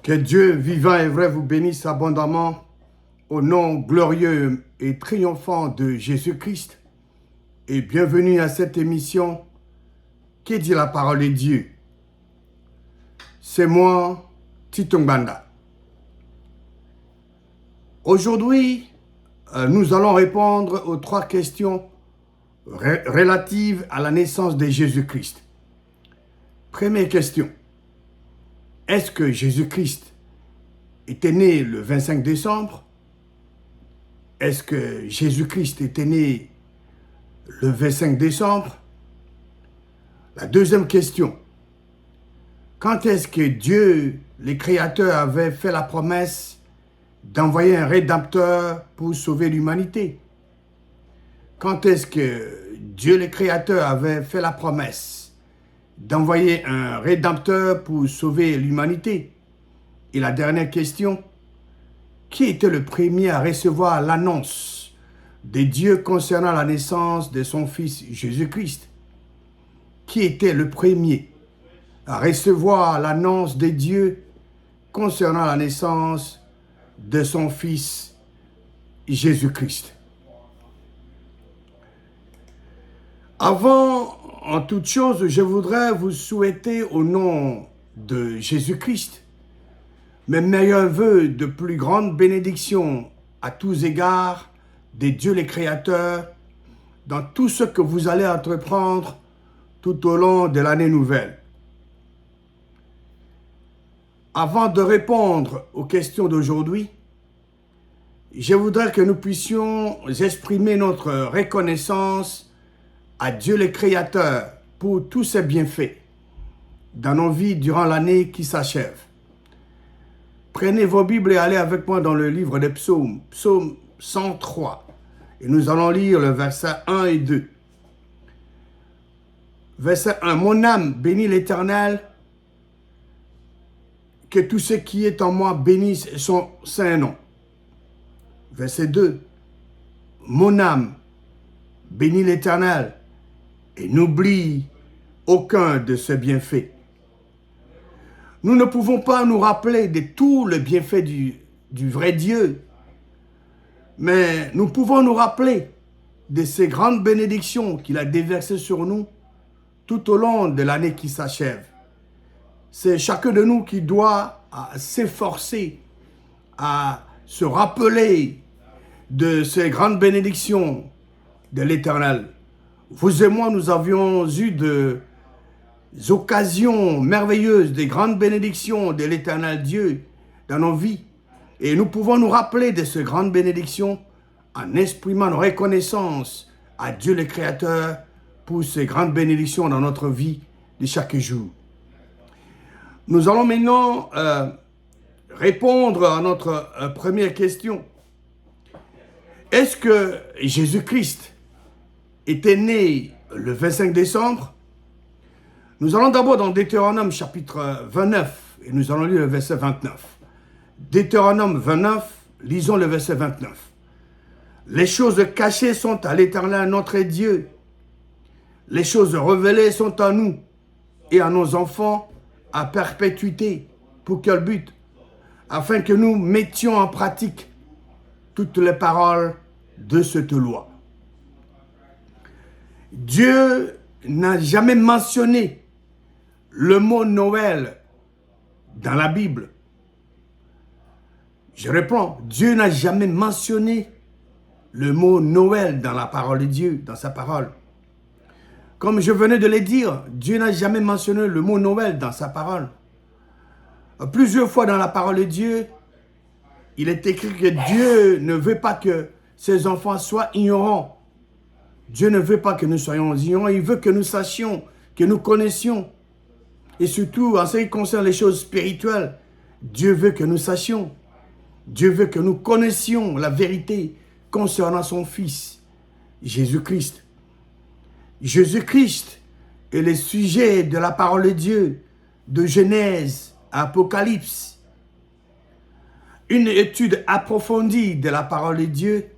Que Dieu vivant et vrai vous bénisse abondamment au nom glorieux et triomphant de Jésus-Christ. Et bienvenue à cette émission qui dit la parole de Dieu. C'est moi, Tito Nganda. Aujourd'hui, nous allons répondre aux 3 questions relatives à la naissance de Jésus-Christ. Première question. Est-ce que Jésus-Christ était né le 25 décembre? Est-ce que Jésus-Christ était né le 25 décembre? La deuxième question. Quand est-ce que Dieu, le Créateur, avait fait la promesse d'envoyer un Rédempteur pour sauver l'humanité? Quand est-ce que Dieu, le Créateur, avait fait la promesse d'envoyer un Rédempteur pour sauver l'humanité? Et la dernière question, qui était le premier à recevoir l'annonce de Dieu concernant la naissance de son Fils Jésus-Christ? Qui était le premier à recevoir l'annonce de Dieu concernant la naissance de son Fils Jésus-Christ? Avant, en toute chose, je voudrais vous souhaiter au nom de Jésus-Christ mes meilleurs vœux de plus grande bénédiction à tous égards de Dieu le Créateur dans tout ce que vous allez entreprendre tout au long de l'année nouvelle. Avant de répondre aux questions d'aujourd'hui, je voudrais que nous puissions exprimer notre reconnaissance à Dieu le Créateur pour tous ses bienfaits dans nos vies durant l'année qui s'achève. Prenez vos Bibles et allez avec moi dans le livre des psaumes, psaume 103. Et nous allons lire le verset 1 et 2. Verset 1. Mon âme bénit l'Éternel, que tout ce qui est en moi bénisse son saint nom. Verset 2. Mon âme bénit l'Éternel et n'oublie aucun de ses bienfaits. Nous ne pouvons pas nous rappeler de tout le bienfait du vrai Dieu, mais nous pouvons nous rappeler de ces grandes bénédictions qu'il a déversées sur nous tout au long de l'année qui s'achève. C'est chacun de nous qui doit s'efforcer à se rappeler de ces grandes bénédictions de l'Éternel. Vous et moi, nous avions eu des occasions merveilleuses, des grandes bénédictions de l'Éternel Dieu dans nos vies. Et nous pouvons nous rappeler de ces grandes bénédictions en exprimant nos reconnaissances à Dieu le Créateur pour ces grandes bénédictions dans notre vie de chaque jour. Nous allons maintenant répondre à notre première question. Est-ce que Jésus-Christ était né le 25 décembre? Nous allons d'abord dans Deutéronome chapitre 29 et nous allons lire le verset 29. Deutéronome 29, lisons le verset 29. Les choses cachées sont à l'Éternel notre Dieu. Les choses révélées sont à nous et à nos enfants à perpétuité. Pour quel but? Afin que nous mettions en pratique toutes les paroles de cette loi. Dieu n'a jamais mentionné le mot Noël dans la Bible. Je réponds, Dieu n'a jamais mentionné le mot Noël dans la parole de Dieu, dans sa parole. Comme je venais de le dire, Dieu n'a jamais mentionné le mot Noël dans sa parole. Plusieurs fois dans la parole de Dieu, il est écrit que Dieu ne veut pas que ses enfants soient ignorants. Dieu ne veut pas que nous soyons ignorants, il veut que nous sachions, que nous connaissions. Et surtout, en ce qui concerne les choses spirituelles, Dieu veut que nous sachions. Dieu veut que nous connaissions la vérité concernant son Fils, Jésus-Christ. Jésus-Christ est le sujet de la parole de Dieu, de Genèse à Apocalypse. Une étude approfondie de la parole de Dieu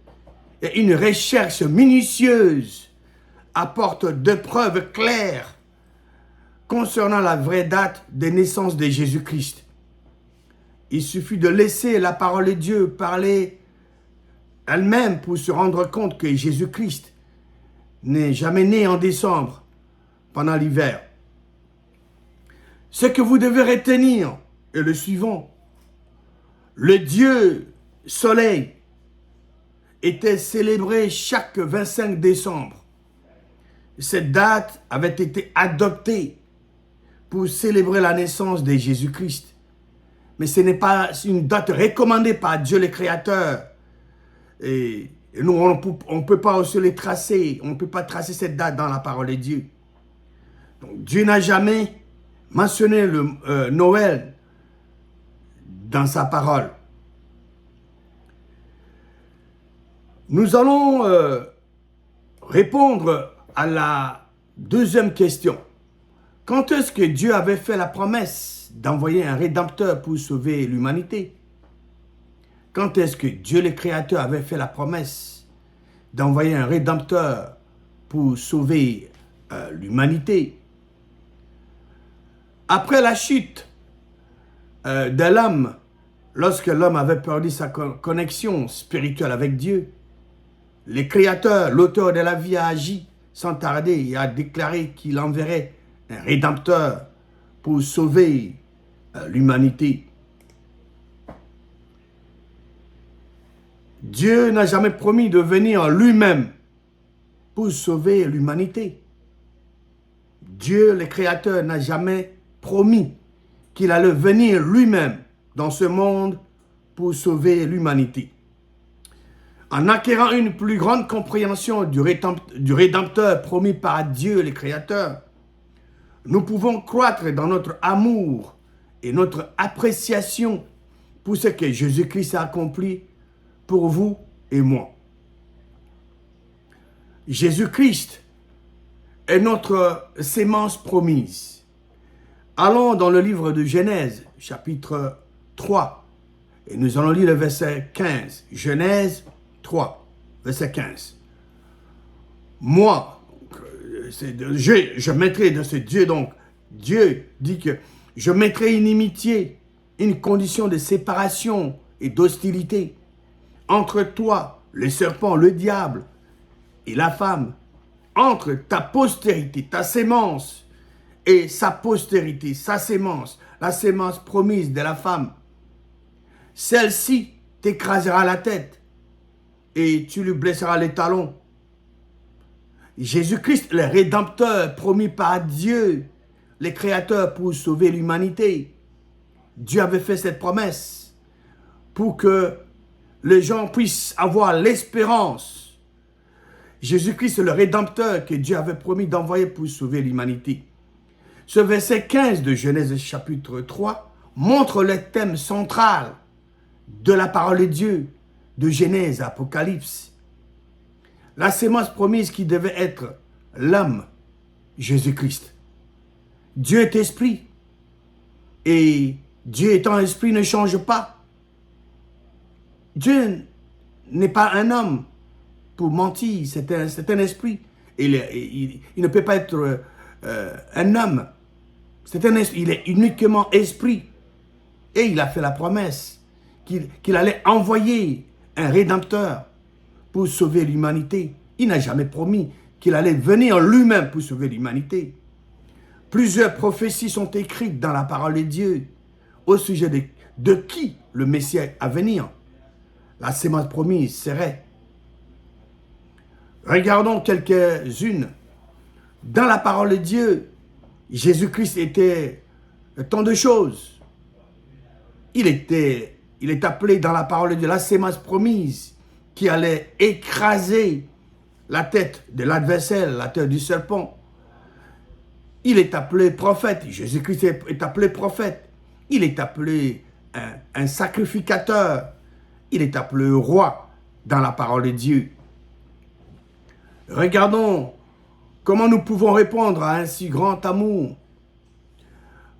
et une recherche minutieuse apportent deux preuves claires concernant la vraie date de naissance de Jésus-Christ. Il suffit de laisser la parole de Dieu parler elle-même pour se rendre compte que Jésus-Christ n'est jamais né en décembre pendant l'hiver. Ce que vous devez retenir est le suivant. Le Dieu Soleil était célébré chaque 25 décembre. Cette date avait été adoptée pour célébrer la naissance de Jésus-Christ. Mais ce n'est pas une date recommandée par Dieu le Créateur. Et nous, on ne peut pas aussi les tracer. On ne peut pas tracer cette date dans la parole de Dieu. Donc, Dieu n'a jamais mentionné le Noël dans sa parole. Nous allons répondre à la deuxième question. Quand est-ce que Dieu avait fait la promesse d'envoyer un rédempteur pour sauver l'humanité? Quand est-ce que Dieu le Créateur avait fait la promesse d'envoyer un rédempteur pour sauver l'humanité? Après la chute de l'homme, lorsque l'homme avait perdu sa connexion spirituelle avec Dieu, le Créateur, l'auteur de la vie, a agi sans tarder et a déclaré qu'il enverrait un rédempteur pour sauver l'humanité. Dieu n'a jamais promis de venir lui-même pour sauver l'humanité. Dieu, le Créateur, n'a jamais promis qu'il allait venir lui-même dans ce monde pour sauver l'humanité. En acquérant une plus grande compréhension du Rédempteur promis par Dieu, le Créateur, nous pouvons croître dans notre amour et notre appréciation pour ce que Jésus-Christ a accompli pour vous et moi. Jésus-Christ est notre sémence promise. Allons dans le livre de Genèse, chapitre 3, et nous allons lire le verset 15. Genèse 3, verset 15. Moi, je mettrai de ce Dieu, donc, Dieu dit que je mettrai une inimitié, une condition de séparation et d'hostilité entre toi, le serpent, le diable et la femme, entre ta postérité, ta sémence et sa postérité, sa sémence, la sémence promise de la femme. Celle-ci t'écrasera la tête et tu lui blesseras les talons. Jésus-Christ, le Rédempteur promis par Dieu, le Créateur pour sauver l'humanité. Dieu avait fait cette promesse pour que les gens puissent avoir l'espérance. Jésus-Christ est le Rédempteur que Dieu avait promis d'envoyer pour sauver l'humanité. Ce verset 15 de Genèse chapitre 3 montre le thème central de la parole de Dieu, de Genèse à Apocalypse. La sémence promise qui devait être l'homme, Jésus-Christ. Dieu est esprit. Et Dieu étant esprit ne change pas. Dieu n'est pas un homme pour mentir, c'est un esprit. Il ne peut pas être un homme. Il est uniquement esprit. Et il a fait la promesse qu'il allait envoyer un rédempteur pour sauver l'humanité. Il n'a jamais promis qu'il allait venir lui-même pour sauver l'humanité. Plusieurs prophéties sont écrites dans la parole de Dieu au sujet de qui le Messie à venir. La sémence promise serait. Regardons quelques-unes. Dans la parole de Dieu, Jésus-Christ était tant de choses. Il est appelé dans la parole de Dieu la sémence promise qui allait écraser la tête de l'adversaire, la tête du serpent. Il est appelé prophète. Jésus-Christ est appelé prophète. Il est appelé un sacrificateur. Il est appelé roi dans la parole de Dieu. Regardons comment nous pouvons répondre à un si grand amour.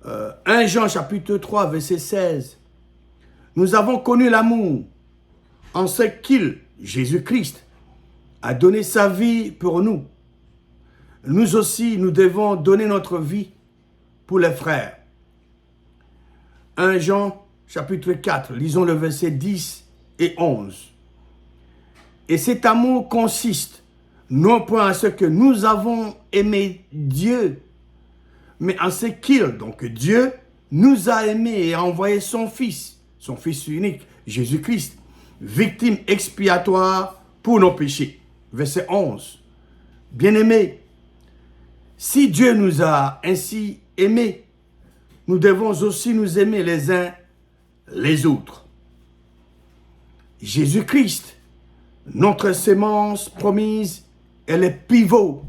1 Jean chapitre 3 verset 16. Nous avons connu l'amour en ce qu'il, Jésus-Christ, a donné sa vie pour nous. Nous aussi, nous devons donner notre vie pour les frères. 1 Jean chapitre 4, lisons le verset 10 et 11. Et cet amour consiste non point à ce que nous avons aimé Dieu, mais en ce qu'il, donc Dieu, nous a aimés et a envoyé son Fils unique, Jésus-Christ, victime expiatoire pour nos péchés. Verset 11. Bien-aimés, si Dieu nous a ainsi aimés, nous devons aussi nous aimer les uns les autres. Jésus-Christ, notre sémence promise, est le pivot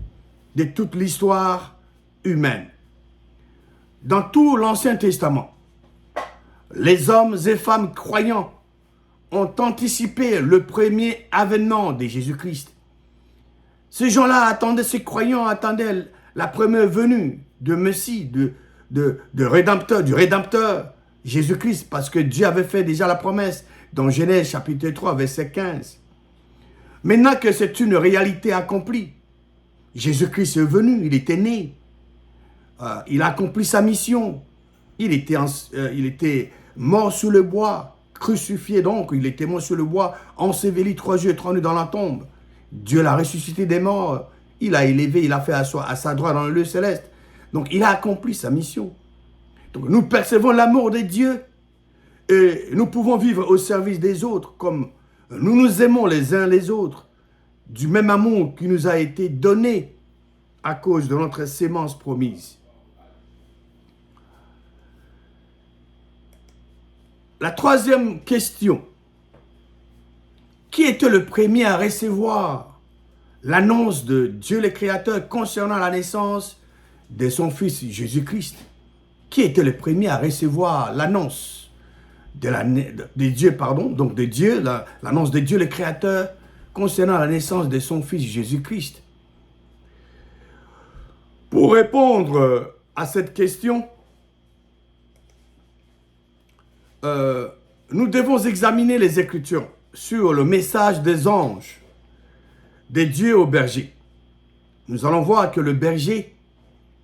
de toute l'histoire humaine. Dans tout l'Ancien Testament, les hommes et femmes croyants ont anticipé le premier avènement de Jésus-Christ. Ces gens-là attendaient, ces croyants attendaient la première venue de Messie, du Rédempteur, Jésus-Christ, parce que Dieu avait fait déjà la promesse dans Genèse chapitre 3, verset 15. Maintenant que c'est une réalité accomplie, Jésus-Christ est venu, il était né, il a accompli sa mission, il était mort sous le bois, crucifié donc, il était mort sur le bois, enseveli 3 jours et 3 nuits dans la tombe. Dieu l'a ressuscité des morts, il l'a élevé, il l'a fait asseoir à sa droite dans le lieu céleste. Donc il a accompli sa mission. Donc nous percevons l'amour de Dieu et nous pouvons vivre au service des autres comme nous nous aimons les uns les autres, du même amour qui nous a été donné à cause de notre sémence promise. La troisième question. Qui était le premier à recevoir l'annonce de Dieu le Créateur concernant la naissance de son Fils Jésus-Christ? Qui était le premier à recevoir l'annonce de Dieu, donc de Dieu, l'annonce de Dieu le Créateur concernant la naissance de son Fils Jésus-Christ? Pour répondre à cette question, nous devons examiner les Écritures sur le message des anges de Dieu au berger. Nous allons voir que le berger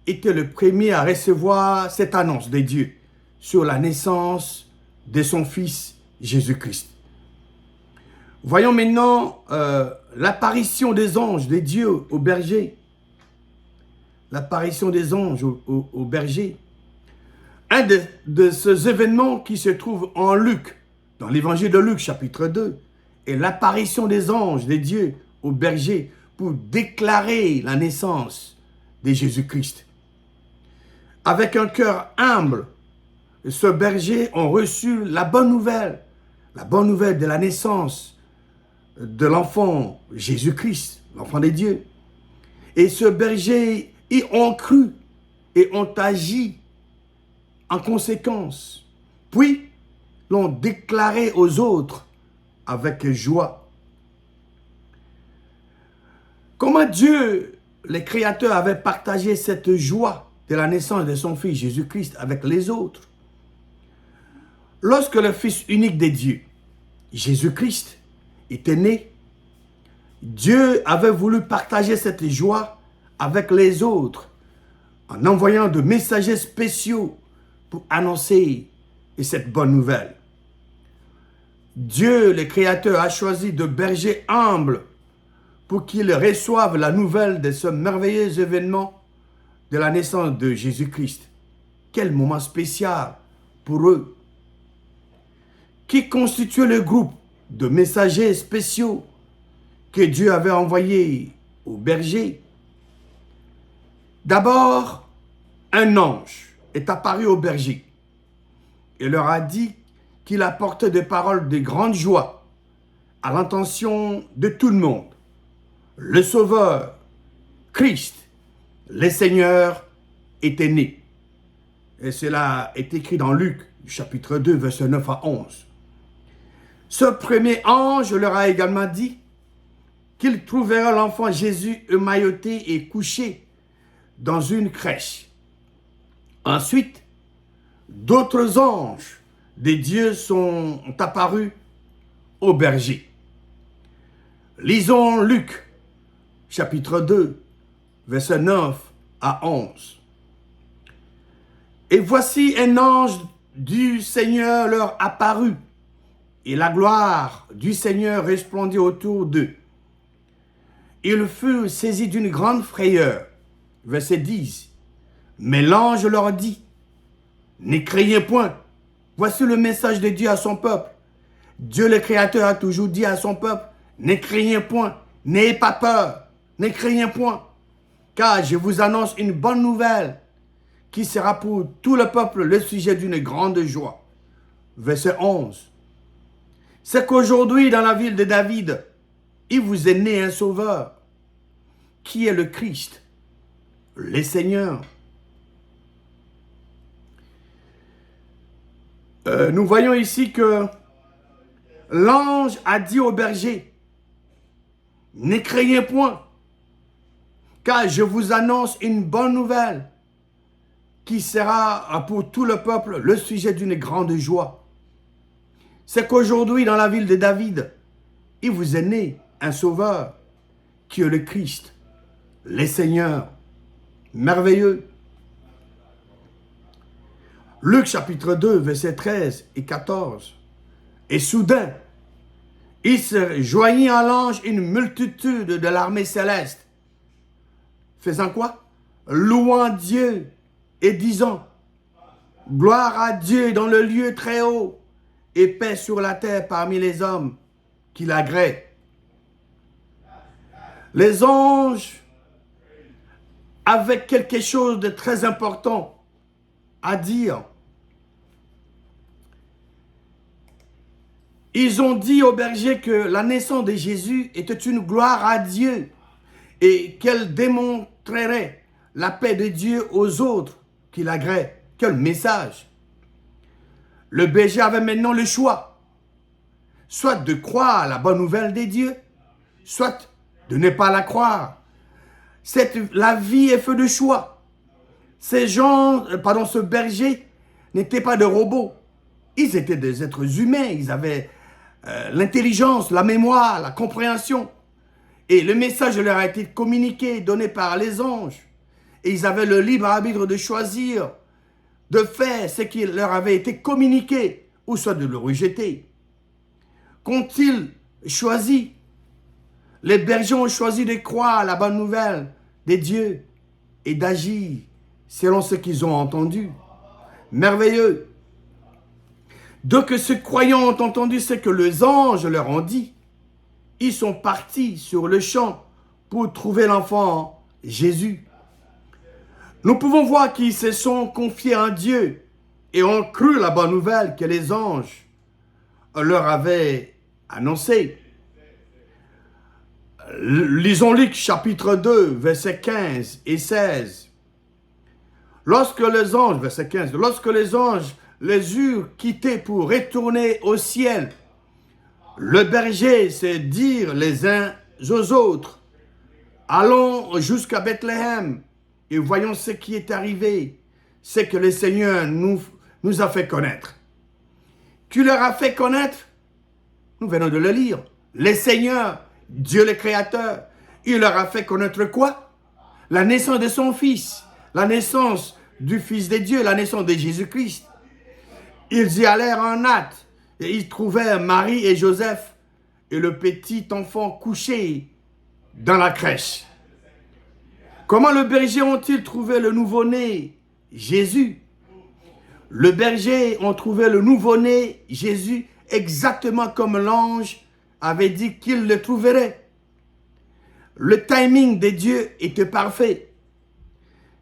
était le premier à recevoir cette annonce de Dieu sur la naissance de son Fils Jésus-Christ. Voyons maintenant l'apparition des anges de Dieu au berger. L'apparition des anges au berger. Un de ces événements qui se trouve en Luc, dans l'évangile de Luc, chapitre 2, est l'apparition des anges de Dieu au berger pour déclarer la naissance de Jésus-Christ. Avec un cœur humble, ce berger ont reçu la bonne nouvelle de la naissance de l'enfant Jésus-Christ, l'enfant de Dieu. Et ce berger y ont cru et ont agi en conséquence, puis l'ont déclaré aux autres avec joie. Comment Dieu, le Créateur, avait partagé cette joie de la naissance de son Fils Jésus-Christ avec les autres? Lorsque le Fils unique de Dieu, Jésus-Christ, était né, Dieu avait voulu partager cette joie avec les autres en envoyant de messagers spéciaux pour annoncer cette bonne nouvelle. Dieu, le Créateur, a choisi de bergers humbles pour qu'ils reçoivent la nouvelle de ce merveilleux événement de la naissance de Jésus-Christ. Quel moment spécial pour eux. Qui constituait le groupe de messagers spéciaux que Dieu avait envoyés aux bergers? D'abord, un ange est apparu aux bergers et leur a dit qu'il apportait des paroles de grande joie à l'intention de tout le monde. Le Sauveur, Christ, le Seigneur, était né. Et cela est écrit dans Luc, chapitre 2, versets 9 à 11. Ce premier ange leur a également dit qu'ils trouveraient l'enfant Jésus emmailloté et couché dans une crèche. Ensuite, d'autres anges de Dieu sont apparus aux bergers. Lisons Luc, chapitre 2, versets 9 à 11. Et voici un ange du Seigneur leur apparut, et la gloire du Seigneur resplendit autour d'eux. Ils furent saisis d'une grande frayeur. Verset 10. Mais l'ange leur dit, ne craignez point. Voici le message de Dieu à son peuple. Dieu le Créateur a toujours dit à son peuple, ne craignez point, n'ayez pas peur, ne craignez point, car je vous annonce une bonne nouvelle qui sera pour tout le peuple le sujet d'une grande joie. Verset 11. C'est qu'aujourd'hui, dans la ville de David, il vous est né un sauveur, qui est le Christ, le Seigneur. Nous voyons ici que l'ange a dit au berger, ne craignez point, car je vous annonce une bonne nouvelle qui sera pour tout le peuple le sujet d'une grande joie. C'est qu'aujourd'hui, dans la ville de David, il vous est né un sauveur qui est le Christ, le Seigneur. Merveilleux. Luc chapitre 2, versets 13 et 14. Et soudain, il se joignit à l'ange une multitude de l'armée céleste. Faisant quoi? Louant Dieu et disant, gloire à Dieu dans le lieu très haut et paix sur la terre parmi les hommes qui l'agréent. Les anges avaient quelque chose de très important à dire. Ils ont dit au berger que la naissance de Jésus était une gloire à Dieu et qu'elle démontrerait la paix de Dieu aux autres qui l'agréent. Quel message! Le berger avait maintenant le choix, soit de croire à la bonne nouvelle de Dieu, soit de ne pas la croire. La vie est faite de choix. Ce berger n'était pas des robots. Ils étaient des êtres humains. Ils avaient l'intelligence, la mémoire, la compréhension. Et le message leur a été communiqué, donné par les anges. Et ils avaient le libre arbitre de choisir, de faire ce qui leur avait été communiqué, ou soit de le rejeter. Qu'ont-ils choisi? Les bergers ont choisi de croire à la bonne nouvelle de Dieu et d'agir selon ce qu'ils ont entendu. Merveilleux. Donc, ce croyants ont entendu ce que les anges leur ont dit. Ils sont partis sur le champ pour trouver l'enfant Jésus. Nous pouvons voir qu'ils se sont confiés en Dieu et ont cru la bonne nouvelle que les anges leur avaient annoncée. Lisons Luc chapitre 2, versets 15 et 16. Verset 15, lorsque les anges les eurent quittés pour retourner au ciel, le berger se dirent les uns aux autres, allons jusqu'à Bethléem et voyons ce qui est arrivé, ce que le Seigneur nous a fait connaître. Tu leur as fait connaître, nous venons de le lire, le Seigneur, Dieu le Créateur, il leur a fait connaître quoi? La naissance de son Fils, la naissance du Fils de Dieu, la naissance de Jésus-Christ. Ils y allèrent en hâte et ils trouvèrent Marie et Joseph et le petit enfant couché dans la crèche. Comment le berger ont-ils trouvé le nouveau-né Jésus? Le berger ont trouvé le nouveau-né Jésus exactement comme l'ange avait dit qu'il le trouverait. Le timing de Dieu était parfait.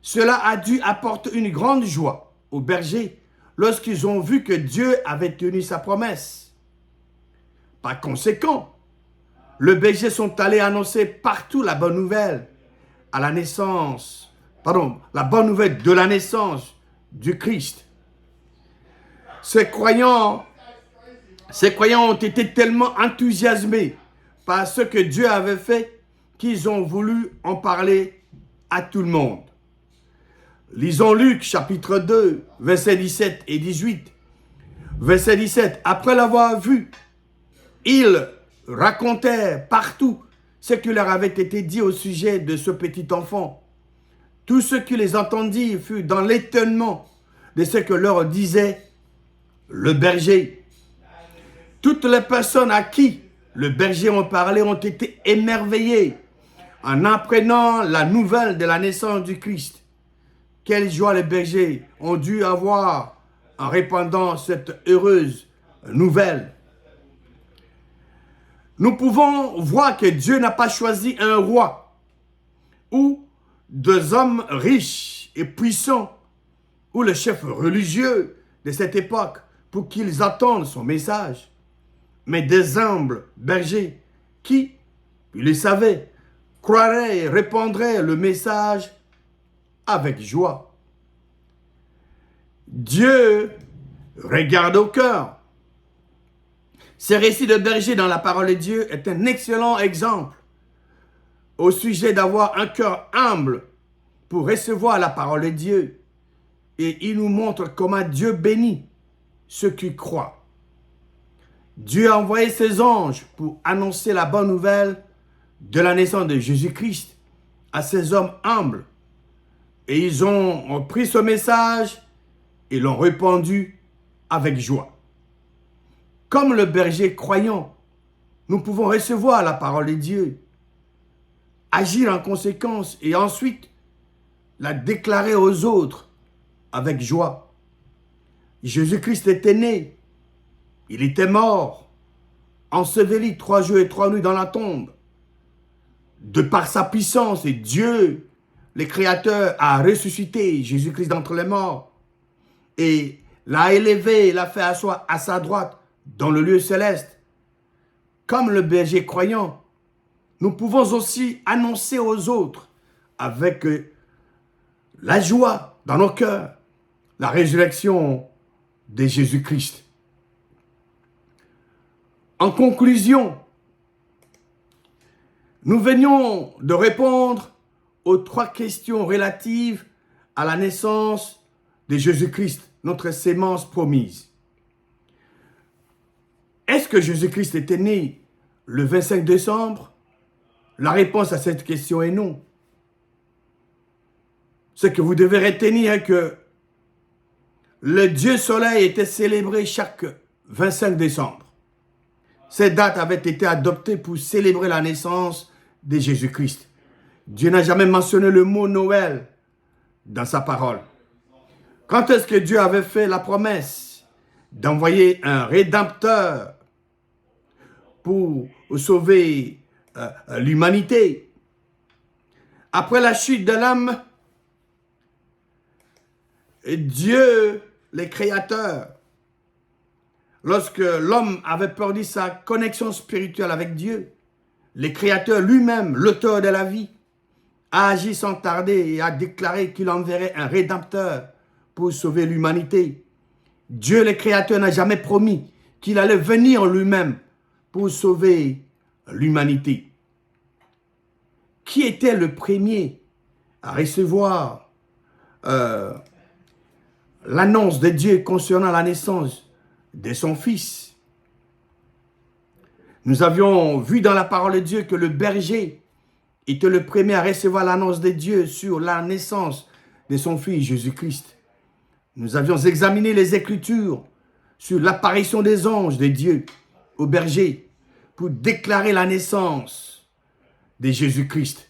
Cela a dû apporter une grande joie aux bergers lorsqu'ils ont vu que Dieu avait tenu sa promesse. Par conséquent, les bergers sont allés annoncer partout la bonne nouvelle la bonne nouvelle de la naissance du Christ. Ces croyants ont été tellement enthousiasmés par ce que Dieu avait fait qu'ils ont voulu en parler à tout le monde. Lisons Luc chapitre 2, versets 17 et 18. Verset 17. Après l'avoir vu, ils racontèrent partout ce qui leur avait été dit au sujet de ce petit enfant. Tous ceux qui les entendirent furent dans l'étonnement de ce que leur disait le berger. Toutes les personnes à qui le berger a parlé ont été émerveillées en apprenant la nouvelle de la naissance du Christ. Quelle joie les bergers ont dû avoir en répandant cette heureuse nouvelle. Nous pouvons voir que Dieu n'a pas choisi un roi ou deux hommes riches et puissants ou le chef religieux de cette époque pour qu'ils attendent son message, mais des humbles bergers qui, ils le savaient, croiraient et répandraient le message avec joie. Dieu regarde au cœur. Ce récit de berger dans la parole de Dieu est un excellent exemple au sujet d'avoir un cœur humble pour recevoir la parole de Dieu. Et il nous montre comment Dieu bénit ceux qui croient. Dieu a envoyé ses anges pour annoncer la bonne nouvelle de la naissance de Jésus-Christ à ces hommes humbles. Et ils ont pris ce message et l'ont répandu avec joie. Comme le berger croyant, nous pouvons recevoir la parole de Dieu, agir en conséquence et ensuite la déclarer aux autres avec joie. Jésus-Christ était né, il était mort, enseveli 3 jours et 3 nuits dans la tombe. De par sa puissance, et Dieu, le Créateur, a ressuscité Jésus-Christ d'entre les morts et l'a élevé, l'a fait asseoir à sa droite dans le lieu céleste. Comme le berger croyant, nous pouvons aussi annoncer aux autres avec la joie dans nos cœurs la résurrection de Jésus-Christ. En conclusion, nous venions de répondre aux 3 questions relatives à la naissance de Jésus-Christ, notre sémence promise. Est-ce que Jésus-Christ était né le 25 décembre? La réponse à cette question est non. Ce que vous devez retenir est que le Dieu Soleil était célébré chaque 25 décembre. Cette date avait été adoptée pour célébrer la naissance de Jésus-Christ. Dieu n'a jamais mentionné le mot Noël dans sa parole. Quand est-ce que Dieu avait fait la promesse d'envoyer un rédempteur pour sauver l'humanité? Après la chute de l'homme, Dieu, le Créateur, lorsque l'homme avait perdu sa connexion spirituelle avec Dieu, le Créateur lui-même, l'auteur de la vie, a agi sans tarder et a déclaré qu'il enverrait un rédempteur pour sauver l'humanité. Dieu, le Créateur, n'a jamais promis qu'il allait venir lui-même pour sauver l'humanité. Qui était le premier à recevoir l'annonce de Dieu concernant la naissance de son Fils? Nous avions vu dans la parole de Dieu que le berger était le premier à recevoir l'annonce de Dieu sur la naissance de son Fils Jésus-Christ. Nous avions examiné les Écritures sur l'apparition des anges de Dieu au berger pour déclarer la naissance de Jésus-Christ.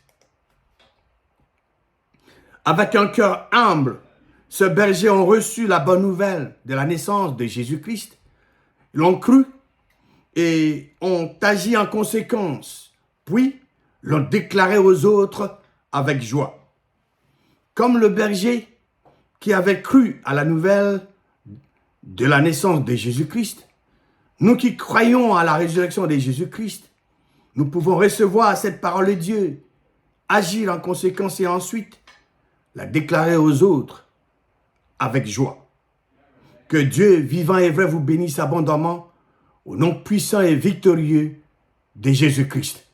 Avec un cœur humble, ce berger ont reçu la bonne nouvelle de la naissance de Jésus-Christ. Ils l'ont cru et ont agi en conséquence, puis l'ont déclaré aux autres avec joie. Comme le berger qui avait cru à la nouvelle de la naissance de Jésus-Christ, nous qui croyons à la résurrection de Jésus-Christ, nous pouvons recevoir cette parole de Dieu, agir en conséquence et ensuite la déclarer aux autres avec joie. Que Dieu, vivant et vrai, vous bénisse abondamment au nom puissant et victorieux de Jésus-Christ.